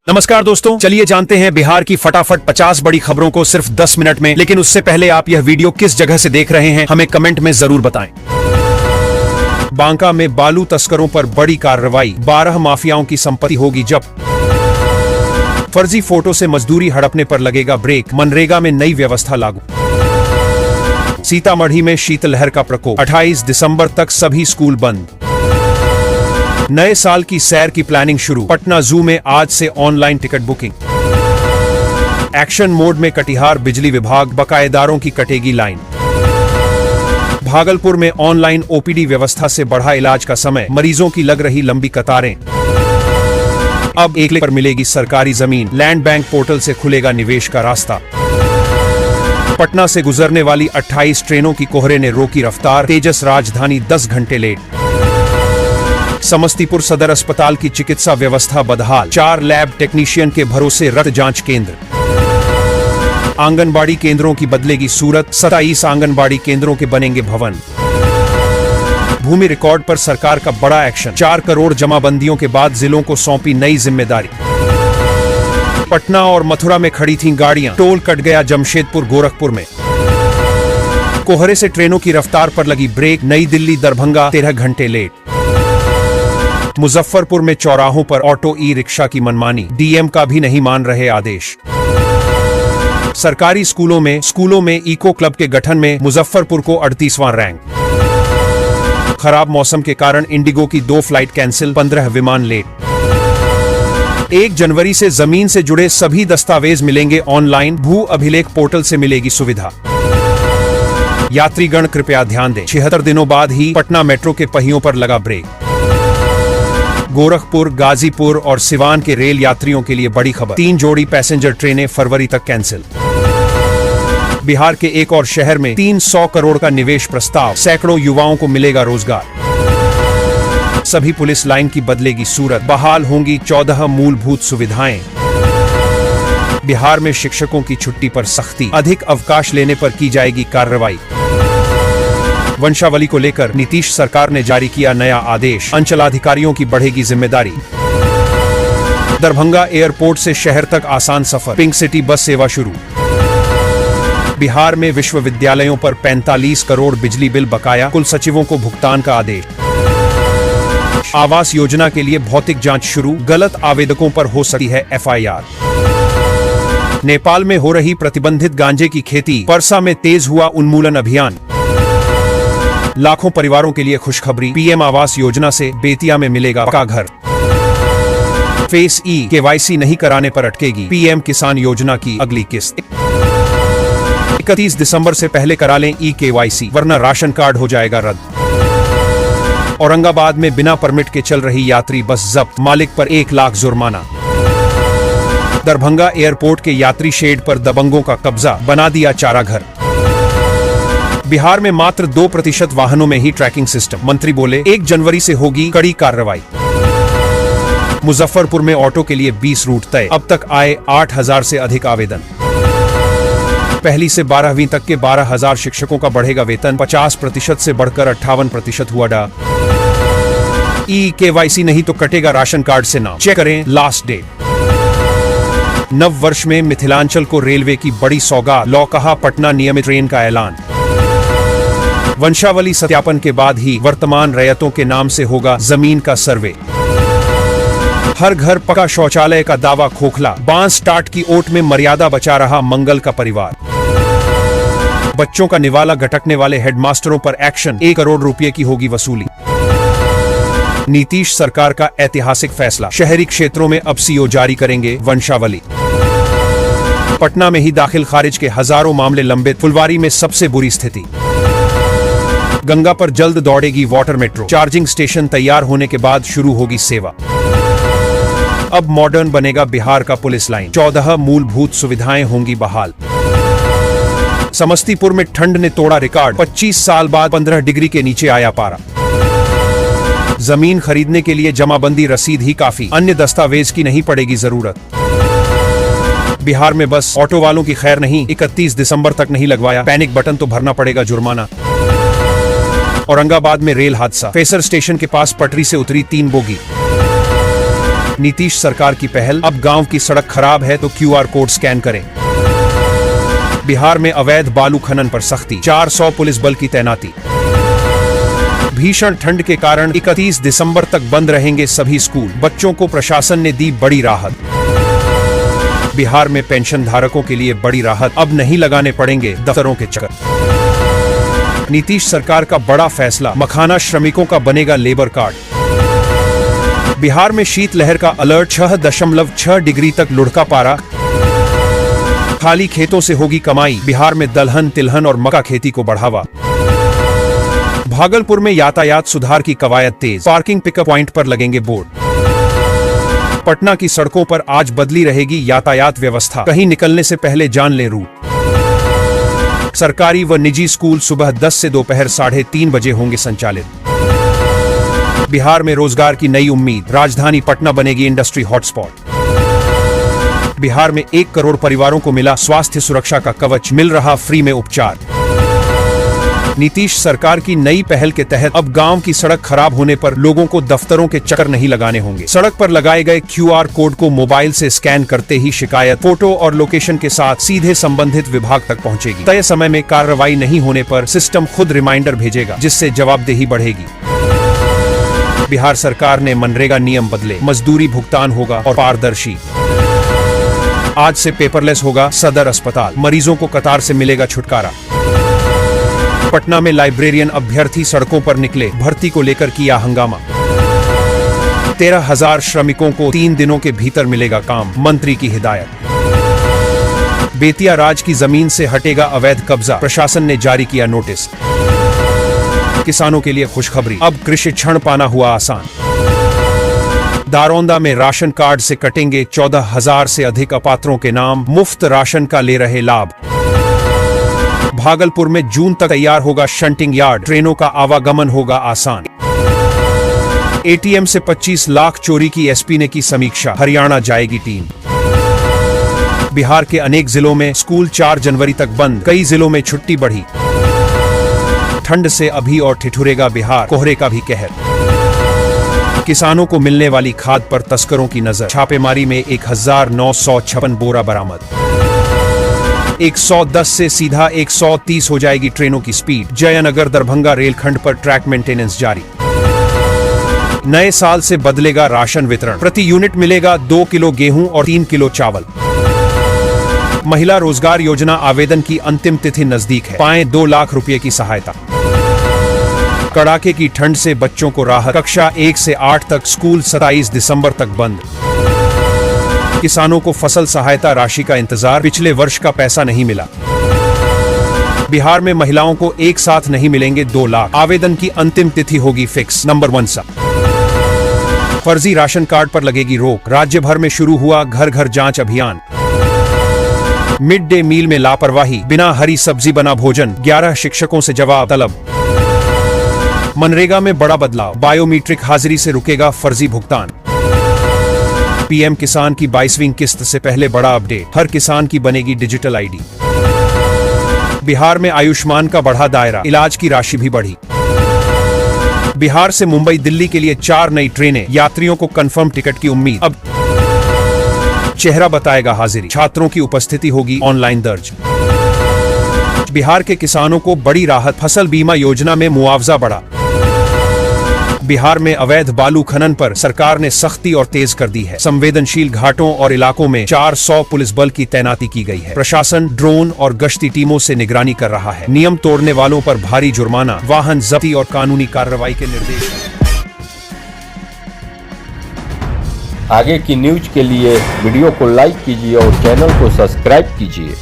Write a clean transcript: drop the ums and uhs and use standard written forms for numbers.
नमस्कार दोस्तों, चलिए जानते हैं बिहार की फटाफट 50 बड़ी खबरों को सिर्फ 10 मिनट में। लेकिन उससे पहले आप यह वीडियो किस जगह से देख रहे हैं हमें कमेंट में जरूर बताएं। बांका में बालू तस्करों पर बड़ी कार्रवाई, 12 माफियाओं की संपत्ति होगी जब्त। फर्जी फोटो से मजदूरी हड़पने पर लगेगा ब्रेक, मनरेगा में नई व्यवस्था लागू। सीतामढ़ी में शीतलहर का प्रकोप, 28 दिसंबर तक सभी स्कूल बंद। नए साल की सैर की प्लानिंग शुरू, पटना जू में आज से online ticket booking. Action mode में कटिहार बिजली विभाग, बकाएदारों की कटेगी लाइन। भागलपुर में ऑनलाइन ओपीडी व्यवस्था से बढ़ा इलाज का समय, मरीजों की लग रही लंबी कतारें। अब एक क्लिक पर मिलेगी सरकारी जमीन, लैंड बैंक पोर्टल से खुलेगा निवेश का रास्ता। पटना से गुजरने वाली 28 ट्रेनों की कोहरे ने रोकी रफ्तार, तेजस राजधानी 10 घंटे लेट। समस्तीपुर सदर अस्पताल की चिकित्सा व्यवस्था बदहाल, 4 लैब टेक्नीशियन के भरोसे रक्त जांच केंद्र। आंगनबाड़ी केंद्रों की बदलेगी सूरत, 27 आंगनबाड़ी केंद्रों के बनेंगे भवन। भूमि रिकॉर्ड पर सरकार का बड़ा एक्शन, 4 करोड़ जमाबंदियों के बाद जिलों को सौंपी नई जिम्मेदारी। पटना और मथुरा में खड़ी थीं गाड़ियां, टोल कट गया जमशेदपुर गोरखपुर में। कोहरे से ट्रेनों की रफ्तार पर लगी ब्रेक, नई दिल्ली दरभंगा 13 घंटे लेट। मुजफ्फरपुर में चौराहों पर ऑटो ई रिक्शा की मनमानी, डीएम का भी नहीं मान रहे आदेश। सरकारी स्कूलों में इको क्लब के गठन में मुजफ्फरपुर को 38वां रैंक। खराब मौसम के कारण इंडिगो की 2 फ्लाइट कैंसिल, 15 विमान लेट। 1 जनवरी से जमीन से जुड़े सभी दस्तावेज मिलेंगे ऑनलाइन, भू अभिलेख पोर्टल से मिलेगी सुविधा। यात्रीगण कृपया ध्यान दें, 76 दिनों बाद ही पटना मेट्रो के पहियों पर लगा ब्रेक। गोरखपुर, गाजीपुर और सिवान के रेल यात्रियों के लिए बड़ी खबर, 3 जोड़ी पैसेंजर ट्रेनें फरवरी तक कैंसिल। बिहार के एक और शहर में 300 करोड़ का निवेश प्रस्ताव, सैकड़ों युवाओं को मिलेगा रोजगार। सभी पुलिस लाइन की बदलेगी सूरत, बहाल होंगी 14 मूलभूत सुविधाएं। बिहार में शिक्षकों की छुट्टी पर सख्ती, अधिक अवकाश लेने पर की जाएगी कार्रवाई। वंशावली को लेकर नीतीश सरकार ने जारी किया नया आदेश, अंचलाधिकारियों की बढ़ेगी जिम्मेदारी। दरभंगा एयरपोर्ट से शहर तक आसान सफर, पिंक सिटी बस सेवा शुरू। बिहार में विश्वविद्यालयों पर 45 करोड़ बिजली बिल बकाया, कुल सचिवों को भुगतान का आदेश। आवास योजना के लिए भौतिक जांच शुरू, गलत आवेदकों पर हो सकती है एफआईआर। नेपाल में हो रही प्रतिबंधित गांजे की खेती, परसा में तेज हुआ उन्मूलन अभियान। लाखों परिवारों के लिए खुशखबरी, पीएम आवास योजना से बेतिया में मिलेगा पक्का घर। फेस ई केवाईसी नहीं कराने पर अटकेगी पीएम किसान योजना की अगली किस्त। 31 दिसंबर से पहले करा लें ई केवाईसी, वरना राशन कार्ड हो जाएगा रद्द। औरंगाबाद में बिना परमिट के चल रही यात्री बस जब्त, मालिक पर 1 लाख जुर्माना। दरभंगा एयरपोर्ट के यात्री शेड पर दबंगों का कब्जा, बना दिया चारा घर। बिहार में मात्र 2% वाहनों में ही ट्रैकिंग सिस्टम, मंत्री बोले 1 जनवरी से होगी कड़ी कार्रवाई। मुजफ्फरपुर में ऑटो के लिए 20 रूट तय, अब तक आए 8000 से अधिक आवेदन। पहली से 12वीं तक के 12,000 शिक्षकों का बढ़ेगा वेतन, 50% से बढ़कर 58% हुआ डा। ई केवाईसी नहीं तो कटेगा राशन कार्ड से नाम, चेक करें लास्ट डेट। नव वर्ष में मिथिलांचल को रेलवे की बड़ी सौगात, लौकहा पटना नियमित ट्रेन का ऐलान। वंशावली सत्यापन के बाद ही वर्तमान रैयतों के नाम से होगा जमीन का सर्वे। हर घर पक्का शौचालय का दावा खोखला, बांस टाट की ओट में मर्यादा बचा रहा मंगल का परिवार। बच्चों का निवाला गटकने वाले हेडमास्टरों पर एक्शन, 1 करोड़ रुपए की होगी वसूली। नीतीश सरकार का ऐतिहासिक फैसला, शहरी क्षेत्रों में अब सीओ जारी करेंगे वंशावली। पटना में ही दाखिल खारिज के हजारों मामले लंबित, फुलवारी में सबसे बुरी स्थिति। गंगा पर जल्द दौड़ेगी वाटर मेट्रो, चार्जिंग स्टेशन तैयार होने के बाद शुरू होगी सेवा। अब मॉडर्न बनेगा बिहार का पुलिस लाइन, 14 मूलभूत सुविधाएं होंगी बहाल। समस्तीपुर में ठंड ने तोड़ा रिकॉर्ड, 25 साल बाद 15 डिग्री के नीचे आया पारा। जमीन खरीदने के लिए जमाबंदी रसीद ही काफी, अन्य दस्तावेज की नहीं पड़ेगी जरूरत। बिहार में बस ऑटो वालों की खैर नहीं, 31 दिसंबर तक नहीं लगवाया पैनिक बटन तो भरना पड़ेगा जुर्माना। औरंगाबाद में रेल हादसा, फेसर स्टेशन के पास पटरी से उतरी 3 बोगी। नीतीश सरकार की पहल, अब गांव की सड़क खराब है तो QR कोड स्कैन करें। बिहार में अवैध बालू खनन पर सख्ती, 400 पुलिस बल की तैनाती। भीषण ठंड के कारण 31 दिसंबर तक बंद रहेंगे सभी स्कूल, बच्चों को प्रशासन ने दी बड़ी राहत। बिहार में पेंशन धारकों के लिए बड़ी राहत, अब नहीं लगाने पड़ेंगे दफ्तरों के चक्कर। नीतीश सरकार का बड़ा फैसला, मखाना श्रमिकों का बनेगा लेबर कार्ड। बिहार में शीतलहर का अलर्ट, 6.6 डिग्री तक लुढ़का पारा। खाली खेतों से होगी कमाई, बिहार में दलहन, तिलहन और मक्का खेती को बढ़ावा। भागलपुर में यातायात सुधार की कवायद तेज, पार्किंग पिकअप पॉइंट पर लगेंगे बोर्ड। पटना की सड़कों पर आज बदली रहेगी यातायात व्यवस्था, कहीं निकलने से पहले जान लें रूट। सरकारी व निजी स्कूल सुबह 10 से दोपहर 3:30 बजे होंगे संचालित। बिहार में रोजगार की नई उम्मीद, राजधानी पटना बनेगी इंडस्ट्री हॉटस्पॉट। बिहार में 1 करोड़ परिवारों को मिला स्वास्थ्य सुरक्षा का कवच, मिल रहा फ्री में उपचार। नीतीश सरकार की नई पहल के तहत अब गांव की सड़क खराब होने पर लोगों को दफ्तरों के चक्कर नहीं लगाने होंगे। सड़क पर लगाए गए QR कोड को मोबाइल से स्कैन करते ही शिकायत फोटो और लोकेशन के साथ सीधे संबंधित विभाग तक पहुंचेगी। तय समय में कार्रवाई नहीं होने पर सिस्टम खुद रिमाइंडर भेजेगा, जिससे जवाबदेही बढ़ेगी। बिहार सरकार ने मनरेगा नियम बदले, मजदूरी भुगतान होगा और पारदर्शी। आज से पेपरलेस होगा सदर अस्पताल, मरीजों को कतार से मिलेगा छुटकारा। पटना में लाइब्रेरियन अभ्यर्थी सड़कों पर निकले, भर्ती को लेकर किया हंगामा। 13,000 श्रमिकों को 3 दिनों के भीतर मिलेगा काम, मंत्री की हिदायत। बेतिया राज की जमीन से हटेगा अवैध कब्जा, प्रशासन ने जारी किया नोटिस। किसानों के लिए खुशखबरी, अब कृषि ऋण पाना हुआ आसान। दारोंदा में राशन कार्ड से कटेंगे 14,000 से अधिक अपात्रों के नाम, मुफ्त राशन का ले रहे लाभ। भागलपुर में जून तक तैयार होगा शंटिंग यार्ड, ट्रेनों का आवागमन होगा आसान। ATM से 25 लाख चोरी की एसपी ने की समीक्षा, हरियाणा जाएगी टीम। बिहार के अनेक जिलों में स्कूल 4 जनवरी तक बंद, कई जिलों में छुट्टी बढ़ी। ठंड से अभी और ठिठुरेगा बिहार, कोहरे का भी कहर। किसानों को मिलने वाली खाद पर तस्करों की नजर, छापेमारी में 1956 बोरा बरामद। 110 से सीधा 130 हो जाएगी ट्रेनों की स्पीड, जयनगर दरभंगा रेलखंड पर ट्रैक मेंटेनेंस जारी। नए साल से बदलेगा राशन वितरण, प्रति यूनिट मिलेगा 2 किलो गेहूं और 3 किलो चावल। महिला रोजगार योजना आवेदन की अंतिम तिथि नजदीक है, पाएं 2 लाख रुपए की सहायता। कड़ाके की ठंड से बच्चों को राहत, कक्षा 1 से 8 तक स्कूल 27 दिसंबर तक बंद। किसानों को फसल सहायता राशि का इंतजार, पिछले वर्ष का पैसा नहीं मिला। बिहार में महिलाओं को एक साथ नहीं मिलेंगे 2 लाख, आवेदन की अंतिम तिथि होगी फिक्स। नंबर 1 सा फर्जी राशन कार्ड पर लगेगी रोक, राज्य भर में शुरू हुआ घर घर जांच अभियान। मिड डे मील में लापरवाही, बिना हरी सब्जी बना भोजन, 11 शिक्षकों से जवाब तलब। मनरेगा में बड़ा बदलाव, बायोमीट्रिक हाजिरी से रुकेगा फर्जी भुगतान। PM किसान की 22वीं किस्त से पहले बड़ा अपडेट, हर किसान की बनेगी डिजिटल ID। बिहार में आयुष्मान का बढ़ा दायरा, इलाज की राशि भी बढ़ी। बिहार से मुंबई दिल्ली के लिए 4 नई ट्रेनें, यात्रियों को कंफर्म टिकट की उम्मीद। अब चेहरा बताएगा हाजिरी, छात्रों की उपस्थिति होगी ऑनलाइन दर्ज। बिहार के किसानों को बड़ी राहत, फसल बीमा योजना में मुआवजा बढ़ा। बिहार में अवैध बालू खनन पर सरकार ने सख्ती और तेज कर दी है, संवेदनशील घाटों और इलाकों में 400 पुलिस बल की तैनाती की गई है। प्रशासन ड्रोन और गश्ती टीमों से निगरानी कर रहा है, नियम तोड़ने वालों पर भारी जुर्माना, वाहन जब्ती और कानूनी कार्रवाई के निर्देश। आगे की न्यूज के लिए वीडियो को लाइक कीजिए और चैनल को सब्सक्राइब कीजिए।